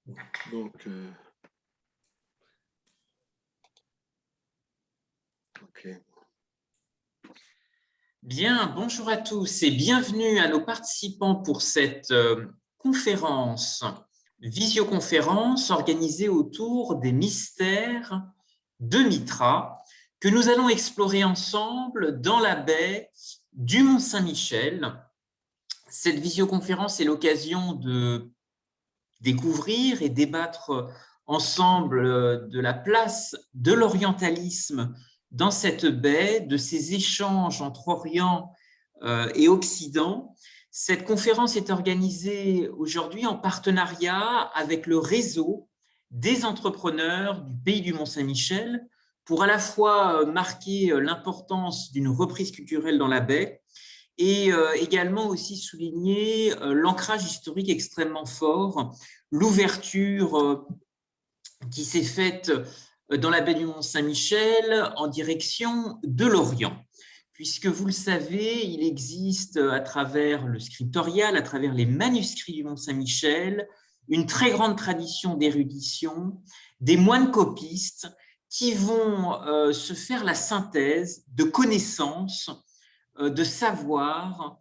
Donc, ok. Bien, bonjour à tous et bienvenue à nos participants pour cette conférence, visioconférence organisée autour des mystères de Mitra que nous allons explorer ensemble dans la baie du Mont-Saint-Michel. Cette visioconférence est l'occasion de découvrir et débattre ensemble de la place de l'orientalisme dans cette baie, de ces échanges entre Orient et Occident. Cette conférence est organisée aujourd'hui en partenariat avec le réseau des entrepreneurs du pays du Mont-Saint-Michel pour à la fois marquer l'importance d'une reprise culturelle dans la baie et également aussi souligner l'ancrage historique extrêmement fort, l'ouverture qui s'est faite dans la baie du Mont-Saint-Michel en direction de l'Orient. Puisque vous le savez, il existe à travers le scriptorial, à travers les manuscrits du Mont-Saint-Michel, une très grande tradition d'érudition, des moines copistes qui vont se faire la synthèse de connaissances, de savoir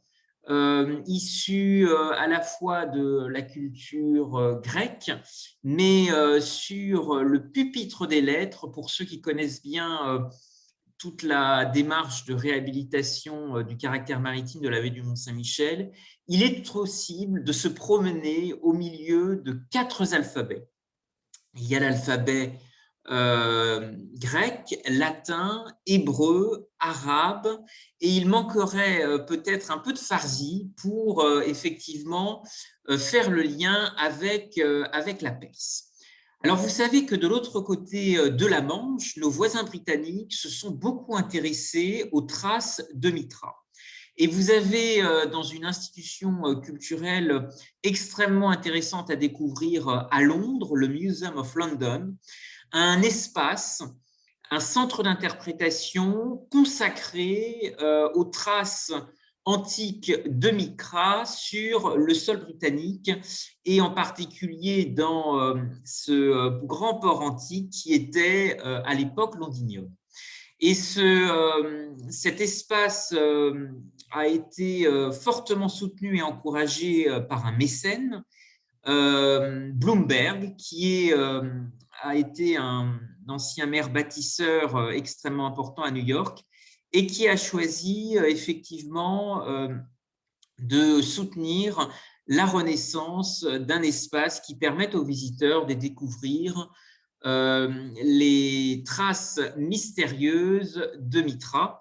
issus à la fois de la culture grecque, mais sur le pupitre des lettres, pour ceux qui connaissent bien toute la démarche de réhabilitation du caractère maritime de la baie du Mont-Saint-Michel, il est possible de se promener au milieu de 4 alphabets. Il y a l'alphabet grec, latin, hébreu, arabe, et il manquerait peut-être un peu de farsi pour effectivement faire le lien avec la Perse. Alors vous savez que de l'autre côté de la Manche, nos voisins britanniques se sont beaucoup intéressés aux traces de Mitra. Et vous avez dans une institution culturelle extrêmement intéressante à découvrir à Londres, le Museum of London, un espace, un centre d'interprétation consacré aux traces antiques de Mitra sur le sol britannique et en particulier dans ce grand port antique qui était à l'époque Londinium. Et cet espace a été fortement soutenu et encouragé par un mécène, Bloomberg, qui a été un ancien maire bâtisseur extrêmement important à New York et qui a choisi effectivement de soutenir la renaissance d'un espace qui permette aux visiteurs de découvrir les traces mystérieuses de Mitra.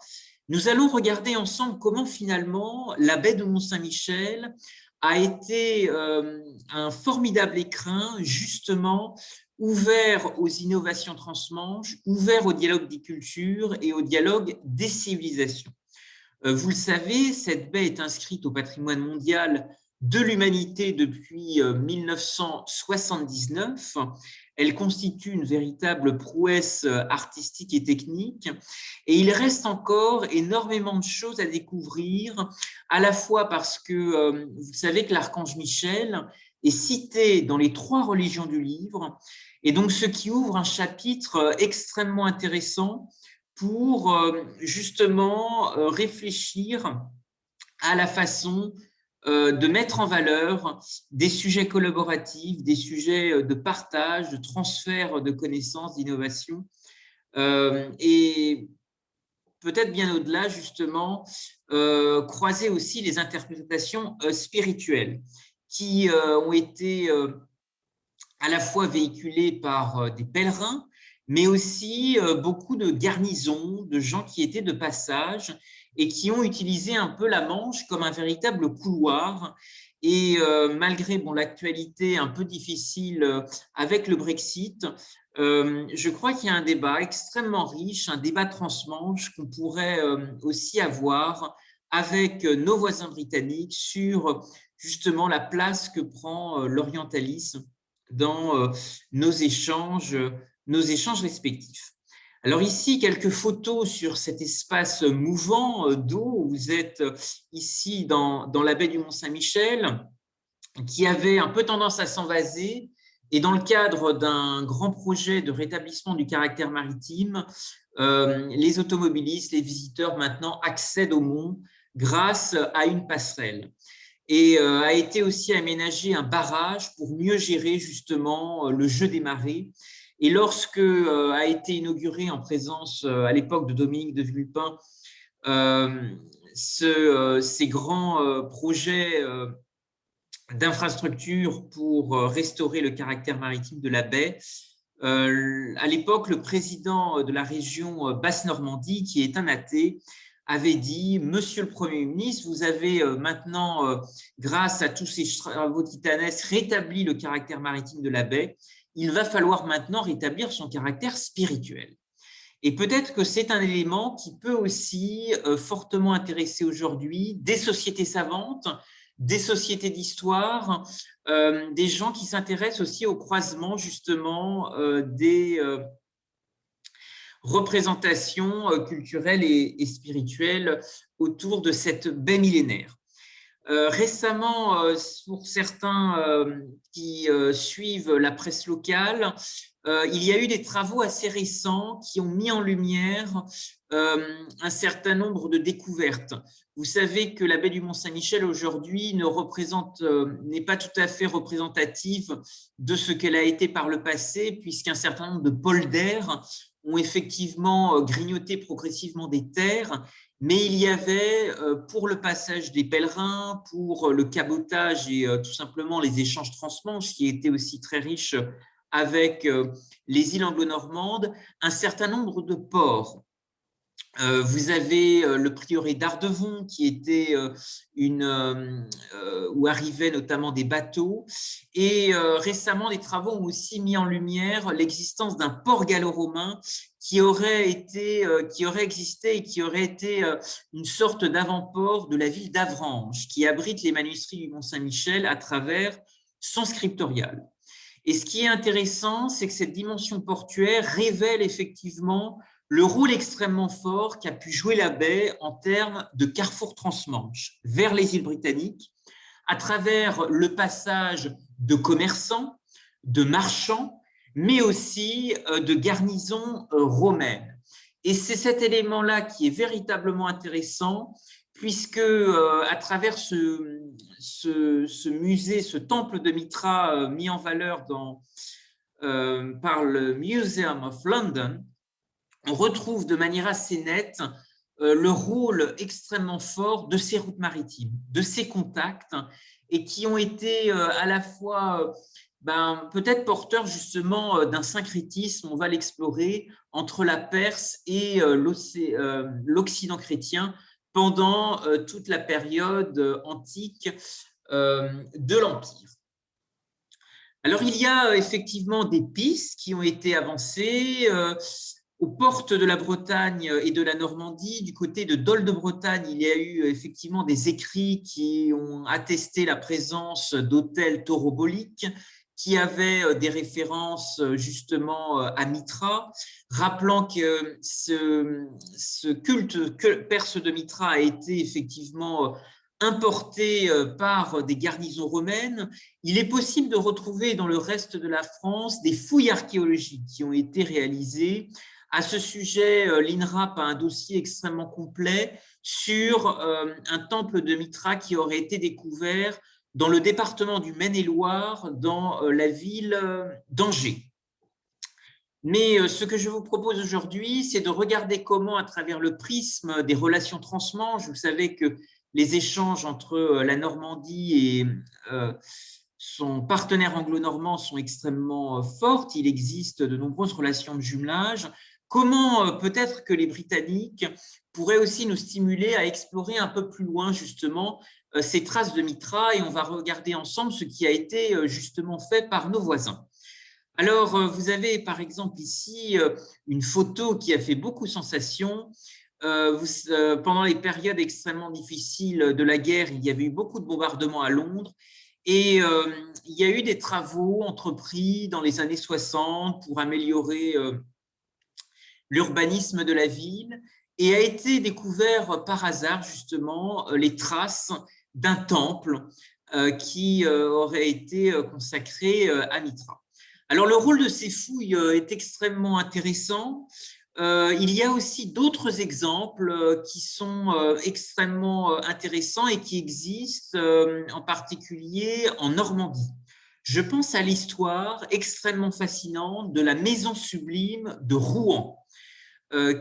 Nous allons regarder ensemble comment finalement la baie de Mont-Saint-Michel a été un formidable écrin justement ouvert aux innovations transmanche, ouvert au dialogue des cultures et au dialogue des civilisations. Vous le savez, cette baie est inscrite au patrimoine mondial de l'humanité depuis 1979. Elle constitue une véritable prouesse artistique et technique et il reste encore énormément de choses à découvrir, à la fois parce que vous savez que l'archange Michel est cité dans les 3 religions du livre et donc ce qui ouvre un chapitre extrêmement intéressant pour justement réfléchir à la façon de mettre en valeur des sujets collaboratifs, des sujets de partage, de transfert de connaissances, d'innovation, et peut-être bien au-delà, justement, croiser aussi les interprétations spirituelles qui ont été à la fois véhiculées par des pèlerins, mais aussi beaucoup de garnisons, de gens qui étaient de passage et qui ont utilisé un peu la Manche comme un véritable couloir. Et malgré l'actualité un peu difficile avec le Brexit, je crois qu'il y a un débat extrêmement riche, un débat transmanche qu'on pourrait aussi avoir avec nos voisins britanniques sur justement la place que prend l'orientalisme dans nos échanges respectifs. Alors ici, quelques photos sur cet espace mouvant d'eau. Vous êtes ici dans la baie du Mont-Saint-Michel, qui avait un peu tendance à s'envaser Et dans le cadre d'un grand projet de rétablissement du caractère maritime, les automobilistes, les visiteurs maintenant accèdent au mont grâce à une passerelle. Et a été aussi aménagé un barrage pour mieux gérer justement le jeu des marées. Et lorsque a été inauguré en présence à l'époque de Dominique de Villepin ces grands projets d'infrastructures pour restaurer le caractère maritime de la baie, à l'époque, le président de la région Basse-Normandie, qui est un athée, avait dit « Monsieur le Premier ministre, vous avez maintenant, grâce à tous ces travaux titanesques, rétabli le caractère maritime de la baie. Il va falloir maintenant rétablir son caractère spirituel. » Et peut-être que c'est un élément qui peut aussi fortement intéresser aujourd'hui des sociétés savantes, des sociétés d'histoire, des gens qui s'intéressent aussi au croisement justement des représentations culturelles et spirituelles autour de cette baie millénaire. Récemment, pour certains qui suivent la presse locale, il y a eu des travaux assez récents qui ont mis en lumière un certain nombre de découvertes. Vous savez que la baie du Mont-Saint-Michel aujourd'hui n'est pas tout à fait représentative de ce qu'elle a été par le passé, puisqu'un certain nombre de polders ont effectivement grignoté progressivement des terres. Mais il y avait, pour le passage des pèlerins, pour le cabotage et tout simplement les échanges transmanche, qui étaient aussi très riches avec les îles anglo-normandes, un certain nombre de ports. Vous avez le prieuré d'Ardevon, qui était où arrivaient notamment des bateaux. Et récemment, les travaux ont aussi mis en lumière l'existence d'un port gallo-romain qui aurait existé et qui aurait été une sorte d'avant-port de la ville d'Avranches, qui abrite les manuscrits du Mont-Saint-Michel à travers son scriptorial. Et ce qui est intéressant, c'est que cette dimension portuaire révèle effectivement le rôle extrêmement fort qu'a pu jouer la baie en termes de carrefour transmanche vers les îles britanniques, à travers le passage de commerçants, de marchands, mais aussi de garnisons romaines. Et c'est cet élément-là qui est véritablement intéressant, puisque à travers ce musée, ce temple de Mitra mis en valeur par le Museum of London, on retrouve de manière assez nette le rôle extrêmement fort de ces routes maritimes, de ces contacts, et qui ont été à la fois peut-être porteurs justement d'un syncrétisme, on va l'explorer, entre la Perse et l'Occident chrétien pendant toute la période antique de l'Empire. Alors, il y a effectivement des pistes qui ont été avancées aux portes de la Bretagne et de la Normandie. Du côté de Dol de Bretagne, il y a eu effectivement des écrits qui ont attesté la présence d'hôtels tauroboliques qui avaient des références justement à Mitra, rappelant que ce culte perse de Mitra a été effectivement importé par des garnisons romaines. Il est possible de retrouver dans le reste de la France des fouilles archéologiques qui ont été réalisées. À ce sujet, l'INRAP a un dossier extrêmement complet sur un temple de Mitra qui aurait été découvert dans le département du Maine-et-Loire, dans la ville d'Angers. Mais ce que je vous propose aujourd'hui, c'est de regarder comment, à travers le prisme des relations transmanche, vous savez que les échanges entre la Normandie et son partenaire anglo-normand sont extrêmement fortes. Il existe de nombreuses relations de jumelage. Comment peut-être que les Britanniques pourraient aussi nous stimuler à explorer un peu plus loin justement ces traces de Mitra, et on va regarder ensemble ce qui a été justement fait par nos voisins. Alors, vous avez par exemple ici une photo qui a fait beaucoup sensation. Pendant les périodes extrêmement difficiles de la guerre, il y avait eu beaucoup de bombardements à Londres. Et il y a eu des travaux entrepris dans les années 60 pour améliorer l'urbanisme de la ville, et a été découvert par hasard justement les traces d'un temple qui aurait été consacré à Mitra. Alors, le rôle de ces fouilles est extrêmement intéressant. Il y a aussi d'autres exemples qui sont extrêmement intéressants et qui existent en particulier en Normandie. Je pense à l'histoire extrêmement fascinante de la Maison Sublime de Rouen,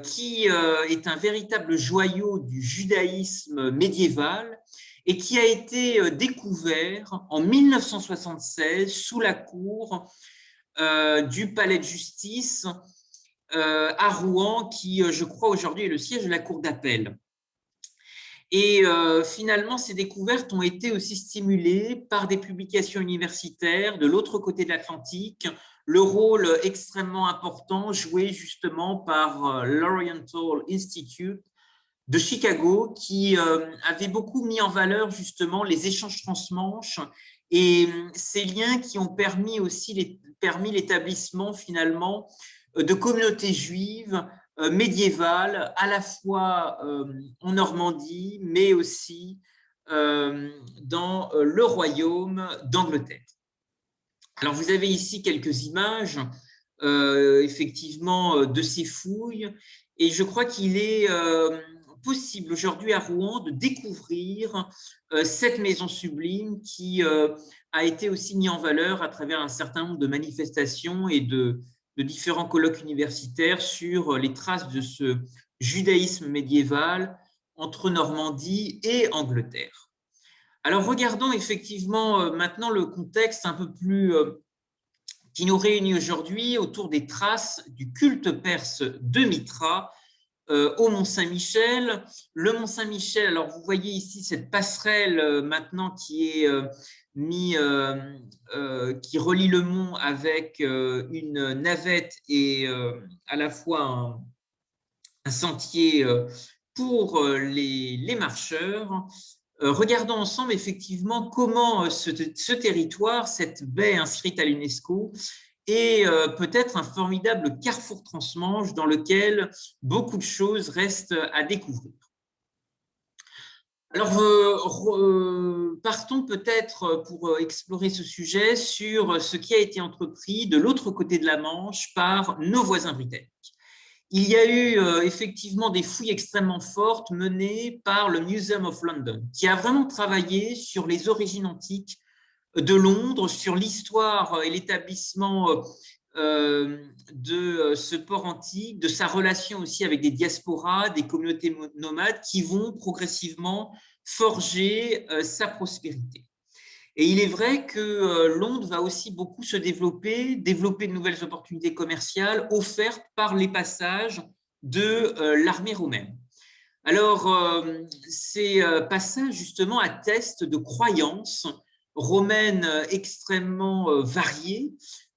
qui est un véritable joyau du judaïsme médiéval et qui a été découvert en 1976 sous la cour du palais de justice à Rouen, qui, je crois, aujourd'hui est le siège de la cour d'appel. Et finalement, ces découvertes ont été aussi stimulées par des publications universitaires de l'autre côté de l'Atlantique, le rôle extrêmement important joué justement par l'Oriental Institute de Chicago, qui avait beaucoup mis en valeur justement les échanges transmanche et ces liens qui ont permis aussi l'établissement finalement de communautés juives médiévales, à la fois en Normandie, mais aussi dans le royaume d'Angleterre. Alors, vous avez ici quelques images, effectivement, de ces fouilles, et je crois qu'il est possible aujourd'hui à Rouen de découvrir cette maison sublime qui a été aussi mise en valeur à travers un certain nombre de manifestations et de différents colloques universitaires sur les traces de ce judaïsme médiéval entre Normandie et Angleterre. Alors, regardons effectivement maintenant le contexte un peu plus qui nous réunit aujourd'hui autour des traces du culte perse de Mitra au Mont-Saint-Michel. Le Mont-Saint-Michel, alors vous voyez ici cette passerelle maintenant qui est qui relie le mont avec une navette et à la fois un sentier pour les marcheurs. Regardons ensemble effectivement comment ce territoire, cette baie inscrite à l'UNESCO, est peut-être un formidable carrefour transmanche dans lequel beaucoup de choses restent à découvrir. Alors, partons peut-être pour explorer ce sujet sur ce qui a été entrepris de l'autre côté de la Manche par nos voisins britanniques. Il y a eu effectivement des fouilles extrêmement fortes menées par le Museum of London, qui a vraiment travaillé sur les origines antiques de Londres, sur l'histoire et l'établissement de ce port antique, de sa relation aussi avec des diasporas, des communautés nomades qui vont progressivement forger sa prospérité. Et il est vrai que Londres va aussi beaucoup se développer de nouvelles opportunités commerciales offertes par les passages de l'armée romaine. Alors, ces passages, justement, attestent de croyances romaines extrêmement variées,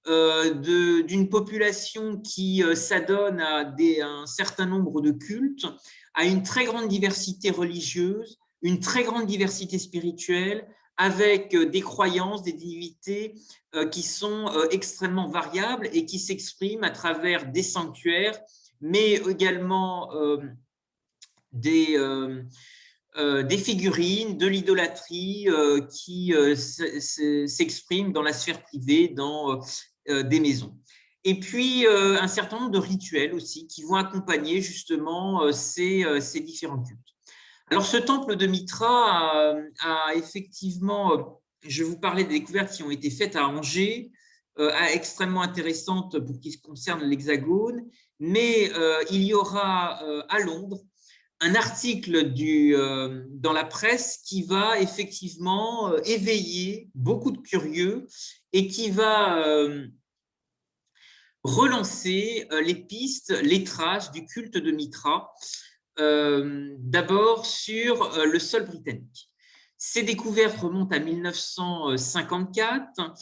d'une population qui s'adonne à un certain nombre de cultes, à une très grande diversité religieuse, une très grande diversité spirituelle, avec des croyances, des divinités qui sont extrêmement variables et qui s'expriment à travers des sanctuaires, mais également des figurines, de l'idolâtrie qui s'expriment dans la sphère privée, dans des maisons. Et puis, un certain nombre de rituels aussi qui vont accompagner justement ces différents cultes. Alors, ce temple de Mitra a effectivement, je vous parlais des découvertes qui ont été faites à Angers, extrêmement intéressantes pour ce qui concerne l'Hexagone, mais il y aura à Londres un article dans la presse qui va effectivement éveiller beaucoup de curieux et qui va relancer les pistes, les traces du culte de Mitra, d'abord sur le sol britannique. Ces découvertes remontent à 1954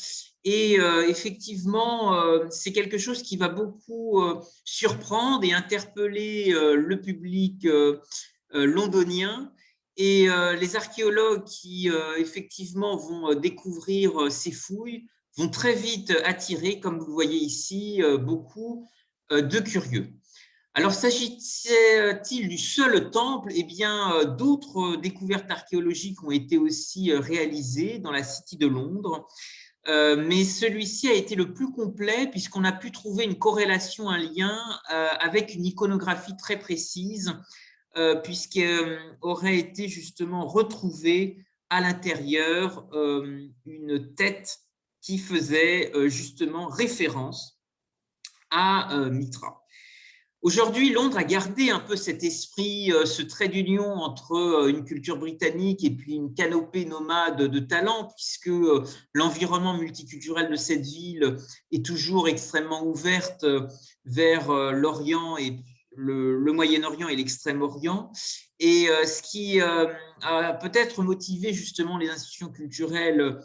et effectivement, c'est quelque chose qui va beaucoup surprendre et interpeller le public londonien. Et les archéologues qui effectivement vont découvrir ces fouilles vont très vite attirer, comme vous le voyez ici, beaucoup de curieux. Alors, s'agit-il du seul temple? Eh bien, d'autres découvertes archéologiques ont été aussi réalisées dans la City de Londres, mais celui-ci a été le plus complet puisqu'on a pu trouver une corrélation, un lien avec une iconographie très précise, puisqu'il aurait été justement retrouvé à l'intérieur une tête qui faisait justement référence à Mitra. Aujourd'hui, Londres a gardé un peu cet esprit, ce trait d'union entre une culture britannique et puis une canopée nomade de talents, puisque l'environnement multiculturel de cette ville est toujours extrêmement ouverte vers l'Orient et le Moyen-Orient et l'Extrême-Orient. Et ce qui a peut-être motivé justement les institutions culturelles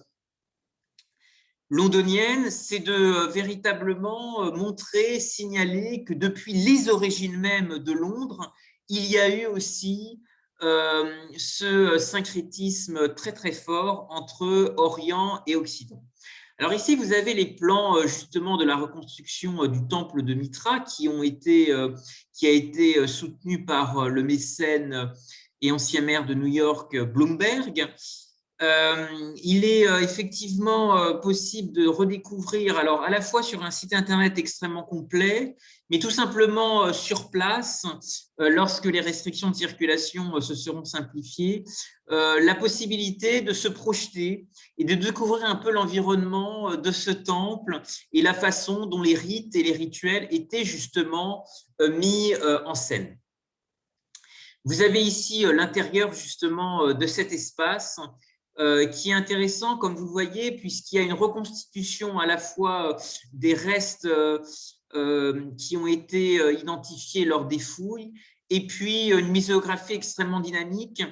londonienne, c'est de véritablement montrer, signaler que depuis les origines même de Londres, il y a eu aussi ce syncrétisme très très fort entre Orient et Occident. Alors ici, vous avez les plans justement de la reconstruction du temple de Mitra qui a été soutenu par le mécène et ancien maire de New York, Bloomberg. Il est effectivement possible de redécouvrir, alors à la fois sur un site internet extrêmement complet, mais tout simplement sur place, lorsque les restrictions de circulation se seront simplifiées, la possibilité de se projeter et de découvrir un peu l'environnement de ce temple et la façon dont les rites et les rituels étaient justement mis en scène. Vous avez ici l'intérieur justement de cet espace qui est intéressant, comme vous voyez, puisqu'il y a une reconstitution à la fois des restes qui ont été identifiés lors des fouilles, et puis une muséographie extrêmement dynamique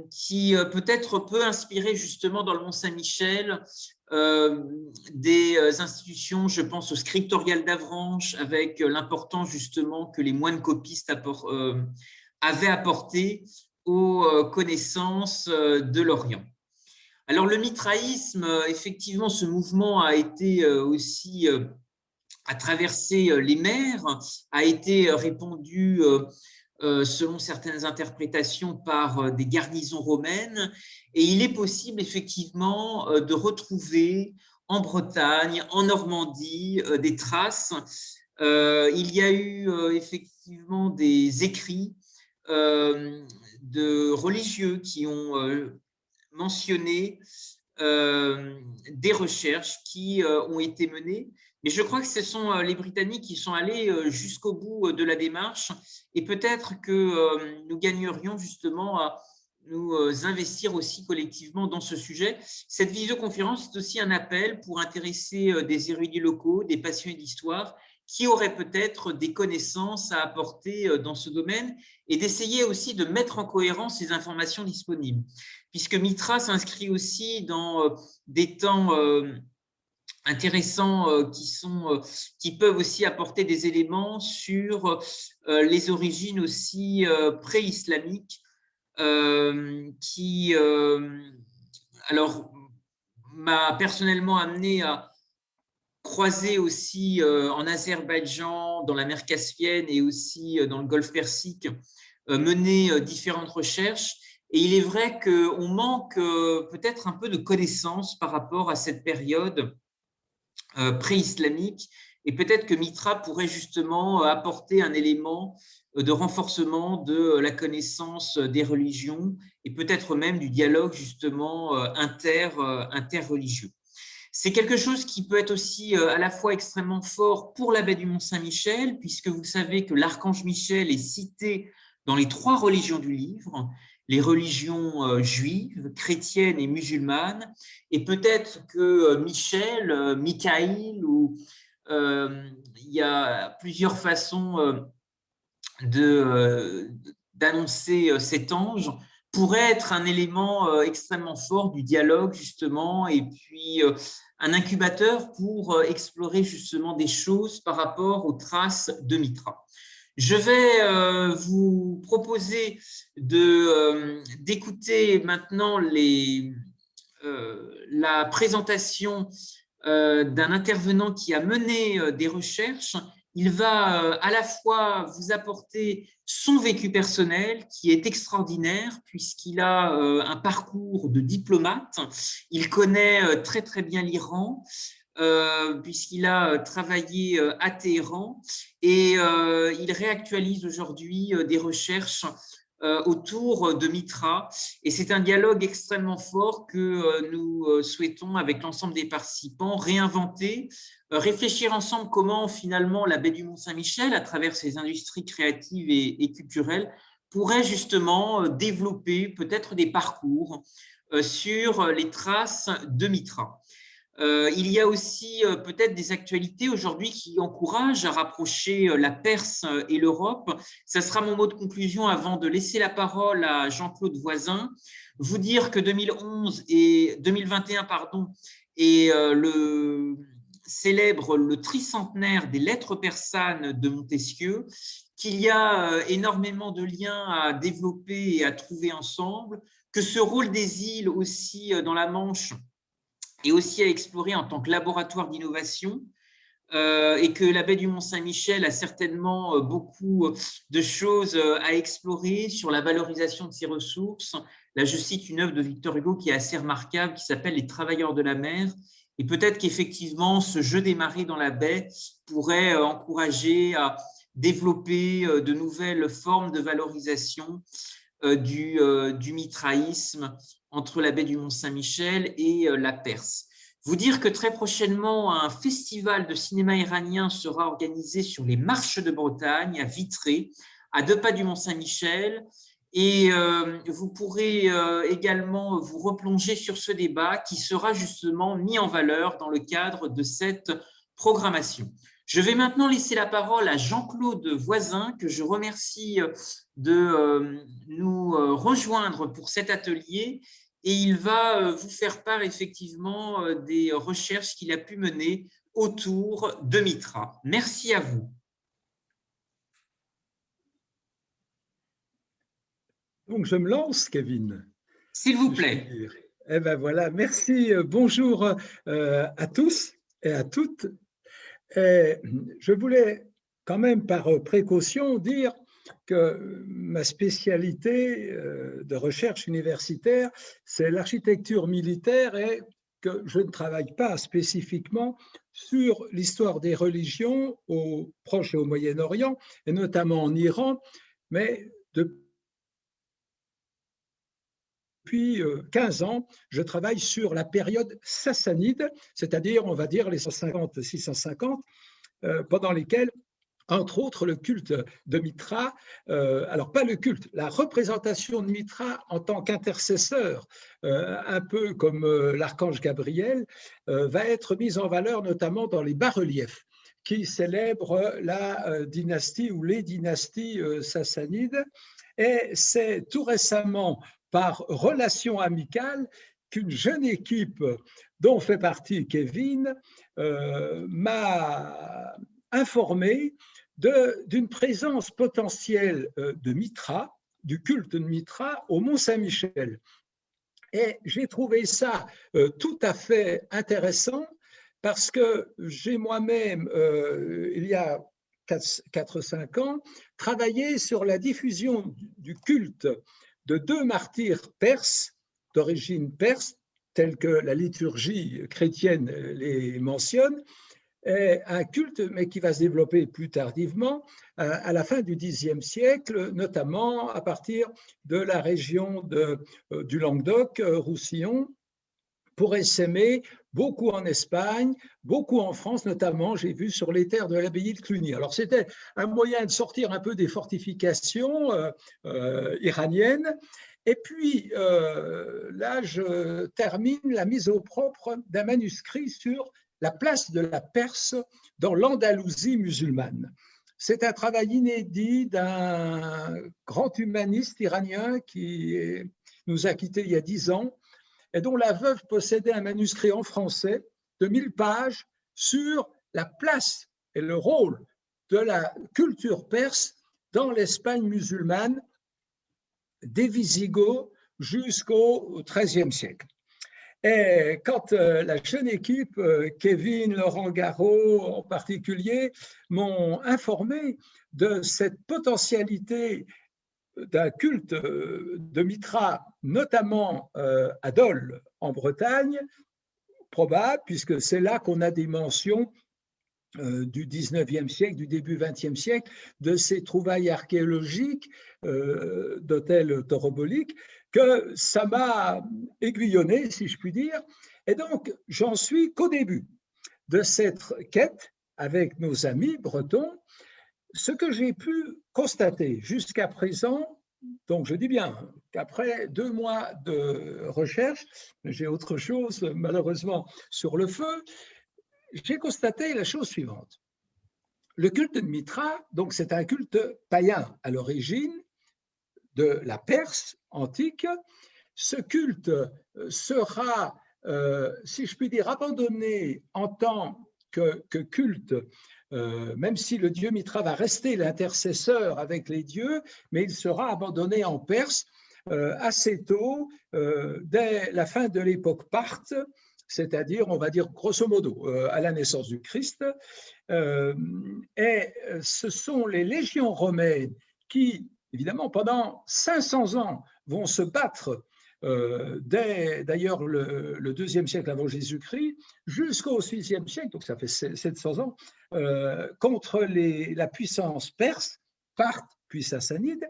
qui peut-être peut inspirer justement dans le Mont-Saint-Michel des institutions, je pense au scriptorial d'Avranches, avec l'importance justement que les moines copistes avaient apporté aux connaissances de l'Orient. Alors le mitraïsme, effectivement, ce mouvement a été aussi a traversé les mers, a été répandu selon certaines interprétations par des garnisons romaines, et il est possible effectivement de retrouver en Bretagne, en Normandie, des traces. Il y a eu effectivement des écrits de religieux qui ont mentionné des recherches qui ont été menées. Mais je crois que ce sont les Britanniques qui sont allés jusqu'au bout de la démarche, et peut-être que nous gagnerions justement à nous investir aussi collectivement dans ce sujet. Cette visioconférence est aussi un appel pour intéresser des érudits locaux, des passionnés d'histoire, qui auraient peut-être des connaissances à apporter dans ce domaine, et d'essayer aussi de mettre en cohérence les informations disponibles, puisque Mitra s'inscrit aussi dans des temps intéressants qui peuvent aussi apporter des éléments sur les origines aussi pré-islamiques qui alors m'a personnellement amené à croiser aussi en Azerbaïdjan, dans la mer Caspienne et aussi dans le Golfe Persique, mener différentes recherches. Et il est vrai qu'on manque peut-être un peu de connaissances par rapport à cette période pré-islamique, et peut-être que Mitra pourrait justement apporter un élément de renforcement de la connaissance des religions et peut-être même du dialogue justement interreligieux. C'est quelque chose qui peut être aussi à la fois extrêmement fort pour la baie du Mont-Saint-Michel, puisque vous savez que l'archange Michel est cité dans les 3 religions du livre, les religions juives, chrétiennes et musulmanes, et peut-être que Michel, Michaïl, ou il y a plusieurs façons d'annoncer cet ange, pourrait être un élément extrêmement fort du dialogue justement, et puis un incubateur pour explorer justement des choses par rapport aux traces de Mitra. Je vais vous proposer d'écouter maintenant la présentation d'un intervenant qui a mené des recherches. Il va à la fois vous apporter son vécu personnel qui est extraordinaire puisqu'il a un parcours de diplomate. Il connaît très très bien l'Iran puisqu'il a travaillé à Téhéran et il réactualise aujourd'hui des recherches autour de Mitra. Et c'est un dialogue extrêmement fort que nous souhaitons, avec l'ensemble des participants, réinventer, réfléchir ensemble comment finalement la baie du Mont-Saint-Michel, à travers ses industries créatives et culturelles, pourrait justement développer peut-être des parcours sur les traces de Mitra. Il y a aussi peut-être des actualités aujourd'hui qui encouragent à rapprocher la Perse et l'Europe. Ça sera mon mot de conclusion avant de laisser la parole à Jean-Claude Voisin. Vous dire que 2011 et 2021, pardon, et célèbre le tricentenaire des lettres persanes de Montesquieu, qu'il y a énormément de liens à développer et à trouver ensemble, que ce rôle des îles aussi dans la Manche et aussi à explorer en tant que laboratoire d'innovation, et que la baie du Mont-Saint-Michel a certainement beaucoup de choses à explorer sur la valorisation de ses ressources. Là, je cite une œuvre de Victor Hugo qui est assez remarquable, qui s'appelle « Les travailleurs de la mer ». Et peut-être qu'effectivement, ce jeu des marées dans la baie pourrait encourager à développer de nouvelles formes de valorisation du mitraïsme entre la baie du Mont-Saint-Michel et la Perse. Vous dire que très prochainement, un festival de cinéma iranien sera organisé sur les marches de Bretagne, à Vitré, à 2 pas du Mont-Saint-Michel. Et vous pourrez également vous replonger sur ce débat qui sera justement mis en valeur dans le cadre de cette programmation. Je vais maintenant laisser la parole à Jean-Claude Voisin, que je remercie de nous rejoindre pour cet atelier. Et il va vous faire part effectivement des recherches qu'il a pu mener autour de Mitra. Merci à vous. Donc, je me lance, Kevin. S'il vous plaît. Eh bien, voilà, merci. Bonjour à tous et à toutes. Et je voulais quand même, par précaution, dire que ma spécialité de recherche universitaire, c'est l'architecture militaire et que je ne travaille pas spécifiquement sur l'histoire des religions au Proche et au Moyen-Orient, et notamment en Iran, mais depuis 15 ans, je travaille sur la période sassanide, c'est-à-dire, on va dire, les 150-650, pendant lesquels, entre autres, le culte de Mitra, alors pas le culte, la représentation de Mitra en tant qu'intercesseur, un peu comme l'archange Gabriel, va être mise en valeur notamment dans les bas-reliefs qui célèbrent la dynastie ou les dynasties sassanides. Et c'est tout récemment, par relation amicale, qu'une jeune équipe dont fait partie Kevin m'a informé d'une présence potentielle de Mitra, du culte de Mitra au Mont-Saint-Michel. Et j'ai trouvé ça tout à fait intéressant parce que j'ai moi-même, il y a 4-5 ans, travaillé sur la diffusion du culte de 2 martyrs perses, d'origine perse, tels que la liturgie chrétienne les mentionne, un culte, mais qui va se développer plus tardivement, à la fin du Xe siècle, notamment à partir de la région du Languedoc, Roussillon, pour essaimer beaucoup en Espagne, beaucoup en France, notamment, j'ai vu sur les terres de l'abbaye de Cluny. Alors, c'était un moyen de sortir un peu des fortifications iraniennes. Et puis, là, je termine la mise au propre d'un manuscrit sur la place de la Perse dans l'Andalousie musulmane. C'est un travail inédit d'un grand humaniste iranien qui nous a quittés il y a 10 ans et dont la veuve possédait un manuscrit en français de 1000 pages sur la place et le rôle de la culture perse dans l'Espagne musulmane des Visigoths jusqu'au XIIIe siècle. Et quand la jeune équipe, Kevin, Laurent Garot en particulier, m'ont informé de cette potentialité d'un culte de Mithra, notamment à Dole, en Bretagne, probable, puisque c'est là qu'on a des mentions du 19e siècle, du début 20e siècle, de ces trouvailles archéologiques d'hôtels tauroboliques, que ça m'a aiguillonné, si je puis dire. Et donc, j'en suis qu'au début de cette quête avec nos amis bretons. Ce que j'ai pu constater jusqu'à présent, donc je dis bien qu'après 2 mois de recherche, j'ai autre chose malheureusement sur le feu, j'ai constaté la chose suivante. Le culte de Mithra, donc c'est un culte païen à l'origine de la Perse antique. Ce culte sera, si je puis dire, abandonné en tant que culte, même si le dieu Mithra va rester l'intercesseur avec les dieux, mais il sera abandonné en Perse assez tôt, dès la fin de l'époque parthe, c'est-à-dire, on va dire grosso modo, à la naissance du Christ. Et ce sont les légions romaines qui, évidemment, pendant 500 ans, vont se battre dès d'ailleurs le 2e siècle avant Jésus-Christ jusqu'au 6e siècle, donc ça fait 700 ans, contre la puissance perse, parthe puis sassanide,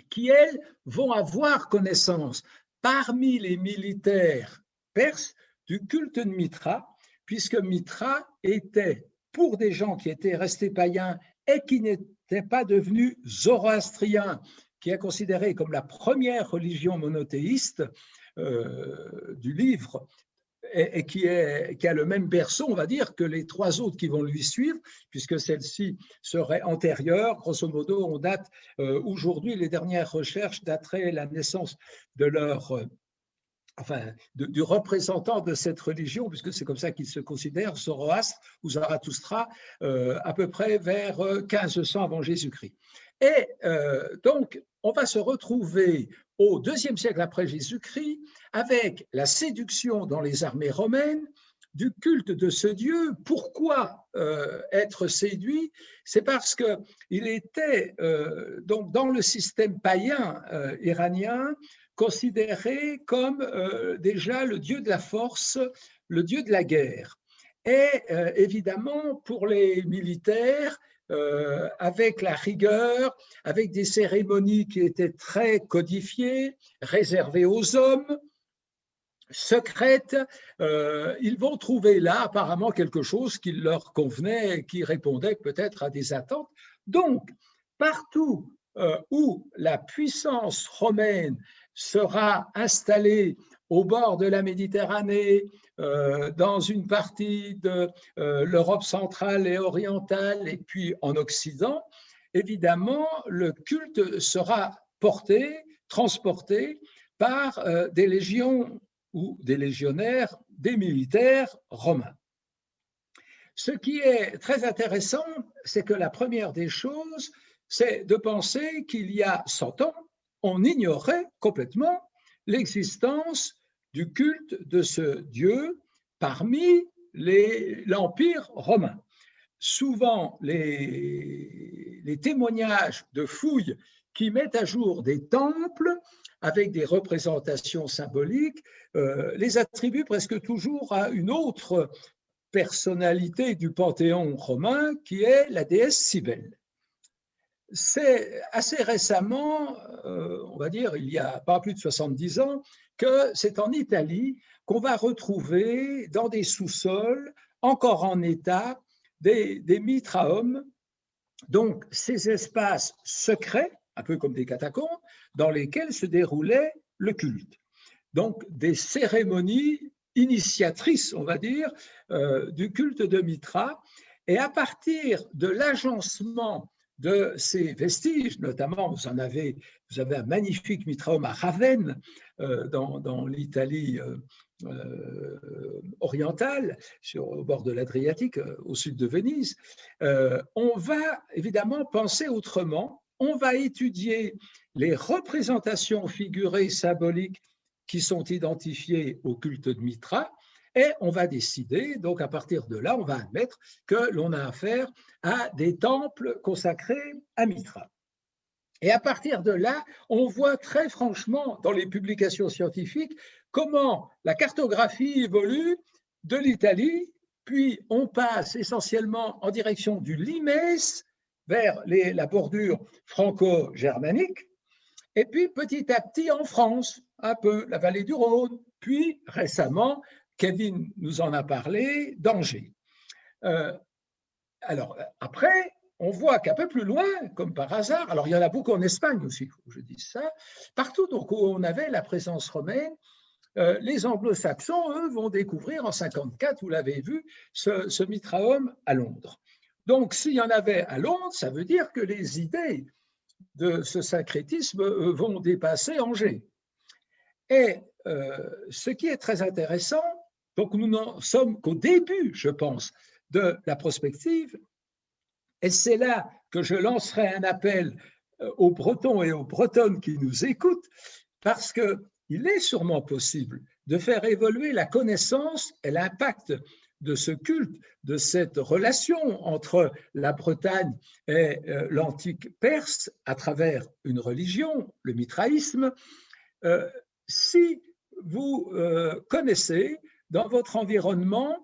qui, elles, vont avoir connaissance parmi les militaires perses du culte de Mithra, puisque Mithra était, pour des gens qui étaient restés païens et qui n'étaient pas devenus zoroastriens, qui est considéré comme la première religion monothéiste du livre, et qui a le même berceau, on va dire, que les 3 autres qui vont lui suivre, puisque celle-ci serait antérieure. Grosso modo, on date aujourd'hui, les dernières recherches dateraient la naissance de leur du représentant de cette religion, puisque c'est comme ça qu'il se considère, Zoroastre ou Zarathustra, à peu près vers 1500 avant Jésus-Christ. Et donc, on va se retrouver au 2e siècle après Jésus-Christ avec la séduction dans les armées romaines du culte de ce dieu. Pourquoi être séduit? C'est parce qu'il était donc dans le système païen iranien considéré comme déjà le dieu de la force, le dieu de la guerre. Et évidemment, pour les militaires, avec la rigueur, avec des cérémonies qui étaient très codifiées, réservées aux hommes, secrètes, ils vont trouver là apparemment quelque chose qui leur convenait, qui répondait peut-être à des attentes. Donc, partout où la puissance romaine sera installée au bord de la Méditerranée, dans une partie de l'Europe centrale et orientale, et puis en Occident, évidemment, le culte sera porté, transporté par des légions ou des légionnaires, des militaires romains. Ce qui est très intéressant, c'est que la première des choses, c'est de penser qu'il y a 100 ans, on ignorait complètement l'existence du culte de ce dieu parmi l'Empire romain. Souvent, les témoignages de fouilles qui mettent à jour des temples avec des représentations symboliques les attribuent presque toujours à une autre personnalité du panthéon romain qui est la déesse Cybèle. C'est assez récemment, on va dire il y a pas plus de 70 ans, que c'est en Italie qu'on va retrouver dans des sous-sols encore en état des mitraums, donc ces espaces secrets, un peu comme des catacombes, dans lesquels se déroulait le culte. Donc des cérémonies initiatrices, on va dire, du culte de Mithra. Et à partir de l'agencement de ces vestiges, notamment vous avez un magnifique mitraum à Ravenne, dans l'Italie orientale, au bord de l'Adriatique, au sud de Venise. On va évidemment penser autrement, on va étudier les représentations figurées symboliques qui sont identifiés au culte de Mitra, et on va décider, donc à partir de là, on va admettre que l'on a affaire à des temples consacrés à Mitra. Et à partir de là, on voit très franchement dans les publications scientifiques comment la cartographie évolue de l'Italie, puis on passe essentiellement en direction du Limès, vers la bordure franco-germanique, et puis petit à petit en France, un peu la vallée du Rhône, puis récemment, Kevin nous en a parlé, d'Angers. Alors après, on voit qu'un peu plus loin, comme par hasard, alors il y en a beaucoup en Espagne aussi, il faut que je dise ça, partout donc, où on avait la présence romaine, les anglo-saxons, eux, vont découvrir en 54, vous l'avez vu, ce Mitraeum à Londres. Donc s'il y en avait à Londres, ça veut dire que les idées de ce syncrétisme vont dépasser Angers. Et ce qui est très intéressant, donc nous n'en sommes qu'au début, je pense, de la prospective, et c'est là que je lancerai un appel aux Bretons et aux Bretonnes qui nous écoutent, parce qu'il est sûrement possible de faire évoluer la connaissance et l'impact de ce culte, de cette relation entre la Bretagne et l'antique Perse à travers une religion, le mitraïsme. Si vous connaissez dans votre environnement,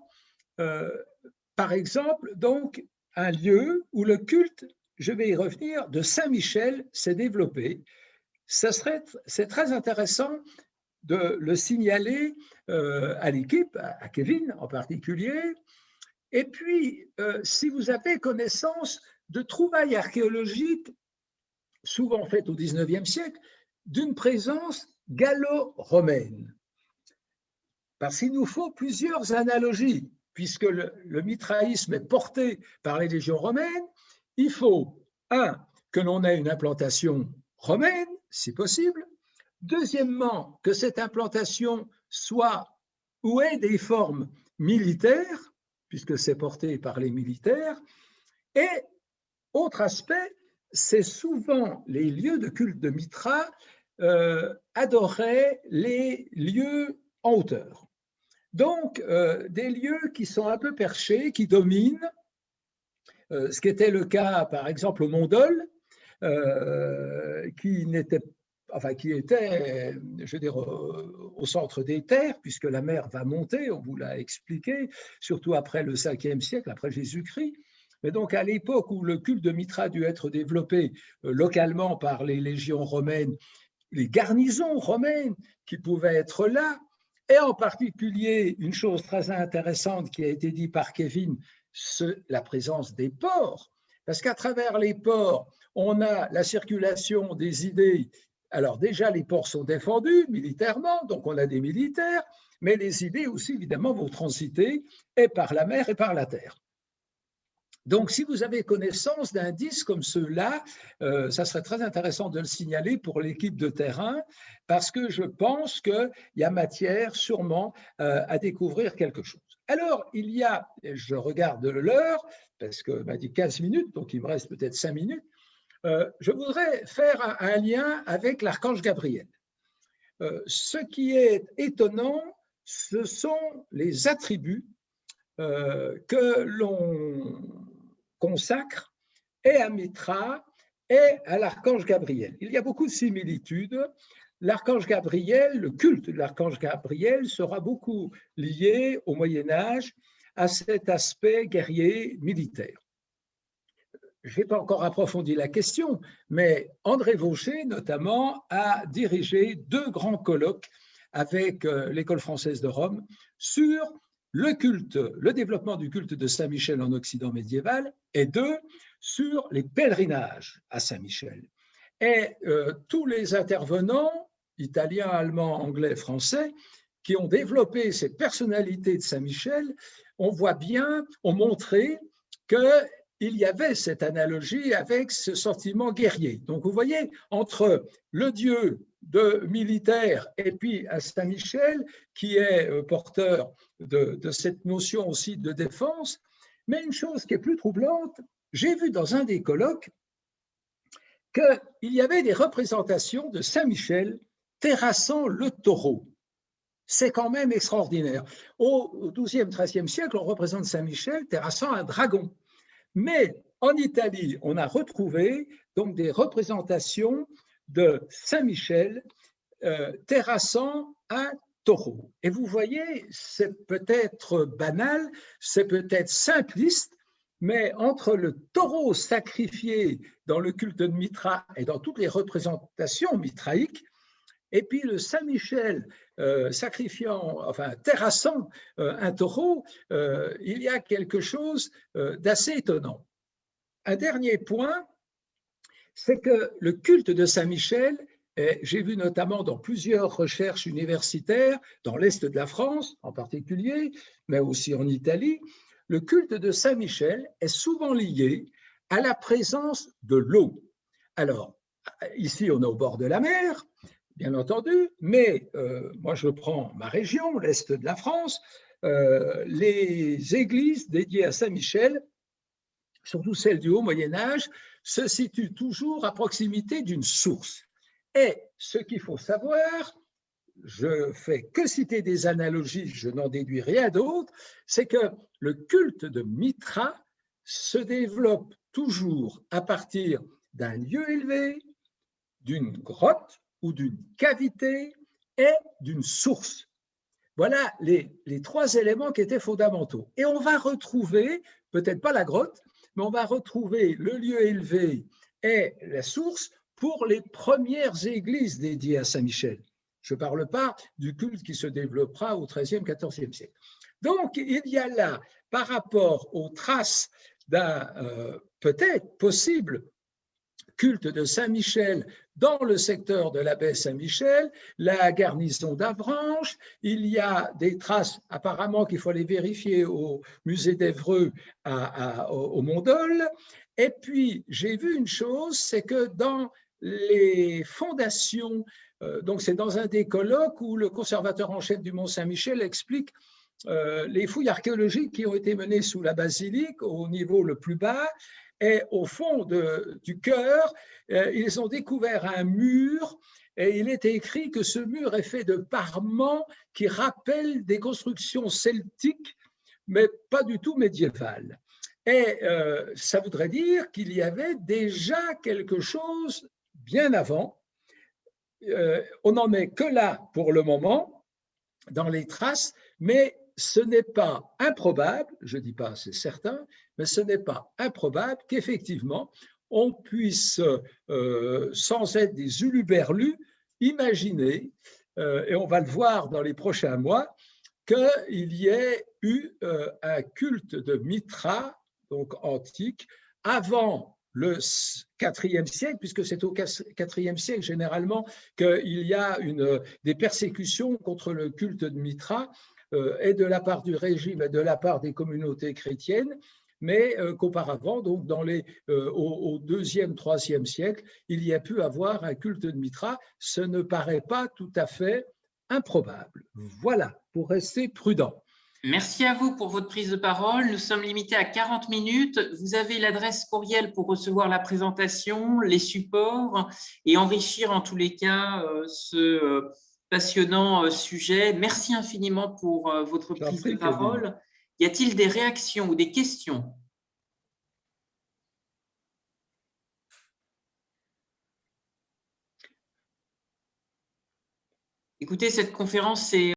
par exemple, donc, un lieu où le culte, je vais y revenir, de Saint-Michel s'est développé, c'est très intéressant de le signaler à l'équipe, à Kevin en particulier. Et puis, si vous avez connaissance de trouvailles archéologiques, souvent faites au XIXe siècle, d'une présence gallo-romaine. Parce qu'il nous faut plusieurs analogies, puisque le mitraïsme est porté par les légions romaines. Il faut, que l'on ait une implantation romaine, si possible. Deuxièmement, que cette implantation soit ou ait des formes militaires, puisque c'est porté par les militaires. Et autre aspect, c'est souvent les lieux de culte de Mitra adoraient les lieux en hauteur. Donc, des lieux qui sont un peu perchés, qui dominent, ce qui était le cas, par exemple, au Mont Dol, qui était, je veux dire, au centre des terres, puisque la mer va monter, on vous l'a expliqué, surtout après le 5e siècle, après Jésus-Christ. Mais donc, à l'époque où le culte de Mitra a dû être développé localement par les légions romaines, les garnisons romaines qui pouvaient être là, et en particulier, une chose très intéressante qui a été dite par Kevin, la présence des ports. Parce qu'à travers les ports, on a la circulation des idées. Alors déjà, les ports sont défendus militairement, donc on a des militaires, mais les idées aussi, évidemment, vont transiter et par la mer et par la terre. Donc, si vous avez connaissance d'indices comme ceux-là, ça serait très intéressant de le signaler pour l'équipe de terrain, parce que je pense qu'il y a matière sûrement à découvrir quelque chose. Alors, il y a, je regarde l'heure, parce qu'on m'a dit 15 minutes, donc il me reste peut-être 5 minutes, je voudrais faire un lien avec l'archange Gabriel. Ce qui est étonnant, ce sont les attributs que l'on consacre et à Mitra et à l'archange Gabriel. Il y a beaucoup de similitudes. L'archange Gabriel, le culte de l'archange Gabriel sera beaucoup lié au Moyen-Âge à cet aspect guerrier militaire. Je n'ai pas encore approfondi la question, mais André Vaucher, notamment, a dirigé 2 grands colloques avec l'École française de Rome sur le culte, le développement du culte de Saint-Michel en Occident médiéval, et 2, sur les pèlerinages à Saint-Michel. Et tous les intervenants, italiens, allemands, anglais, français, qui ont développé cette personnalité de Saint-Michel, on voit bien, ont montré qu'il y avait cette analogie avec ce sentiment guerrier. Donc vous voyez, entre le dieu de militaire et puis à Saint-Michel, qui est porteur de cette notion aussi de défense. Mais une chose qui est plus troublante, j'ai vu dans un des colloques qu'il y avait des représentations de Saint-Michel terrassant le taureau. C'est quand même extraordinaire. Au XIIe, XIIIe siècle, on représente Saint-Michel terrassant un dragon. Mais en Italie, on a retrouvé donc des représentations de Saint-Michel terrassant un taureau. Et vous voyez, c'est peut-être banal, c'est peut-être simpliste, mais entre le taureau sacrifié dans le culte de Mitra et dans toutes les représentations mitraïques, et puis le Saint-Michel terrassant un taureau, il y a quelque chose d'assez étonnant. Un dernier point, c'est que le culte de Saint-Michel, j'ai vu notamment dans plusieurs recherches universitaires, dans l'Est de la France en particulier, mais aussi en Italie, le culte de Saint-Michel est souvent lié à la présence de l'eau. Alors, ici, on est au bord de la mer, bien entendu, mais moi, je prends ma région, l'Est de la France, les églises dédiées à Saint-Michel, surtout celles du Haut Moyen-Âge, se situent toujours à proximité d'une source. Et ce qu'il faut savoir, je fais que citer des analogies, je n'en déduis rien d'autre, c'est que le culte de Mitra se développe toujours à partir d'un lieu élevé, d'une grotte ou d'une cavité et d'une source. Voilà les trois éléments qui étaient fondamentaux. Et on va retrouver, peut-être pas la grotte, mais on va retrouver le lieu élevé et la source pour les premières églises dédiées à Saint-Michel. Je ne parle pas du culte qui se développera au XIIIe, XIVe siècle. Donc, il y a là, par rapport aux traces d'un peut-être possible culte de Saint-Michel dans le secteur de la baie Saint-Michel, la garnison d'Avranches, il y a des traces apparemment qu'il faut aller vérifier au musée d'Évreux au Mont-Dol. Et puis, j'ai vu une chose, c'est que dans les fondations, donc c'est dans un des colloques où le conservateur en chef du Mont-Saint-Michel explique les fouilles archéologiques qui ont été menées sous la basilique au niveau le plus bas. Et au fond du chœur, ils ont découvert un mur et il est écrit que ce mur est fait de parements qui rappellent des constructions celtiques, mais pas du tout médiévales. Et ça voudrait dire qu'il y avait déjà quelque chose bien avant. On n'en est que là pour le moment, dans les traces, mais ce n'est pas improbable, je ne dis pas c'est certain, mais ce n'est pas improbable qu'effectivement on puisse, sans être des huluberlus, imaginer, et on va le voir dans les prochains mois, qu'il y ait eu un culte de Mitra, donc antique, avant le IVe siècle, puisque c'est au IVe siècle généralement qu'il y a des persécutions contre le culte de Mitra, et de la part du régime et de la part des communautés chrétiennes, mais qu'auparavant, donc au IIe, IIIe siècle, il y a pu avoir un culte de Mitra. Ce ne paraît pas tout à fait improbable. Voilà, pour rester prudent. Merci à vous pour votre prise de parole. Nous sommes limités à 40 minutes. Vous avez l'adresse courriel pour recevoir la présentation, les supports et enrichir en tous les cas ce passionnant sujet. Merci infiniment pour votre prise de parole. Y a-t-il des réactions ou des questions ? Écoutez, cette conférence, c'est